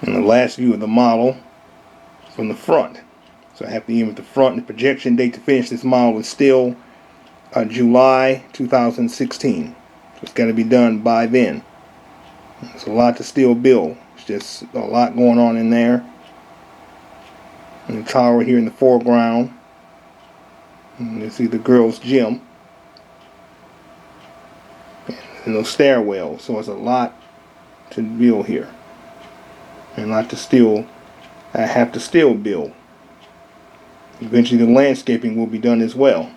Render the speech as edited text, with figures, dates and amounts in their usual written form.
And the last view of the model from the front. So I have to end with the front. The projection date to finish this model is still July 2016. So it's got to be done by then. It's a lot to still build. It's just a lot going on in there. And the tower here in the foreground. And you see the girls' gym. And those stairwells. So it's a lot to build here. And a lot to still, I have to still build. Eventually the landscaping will be done as well.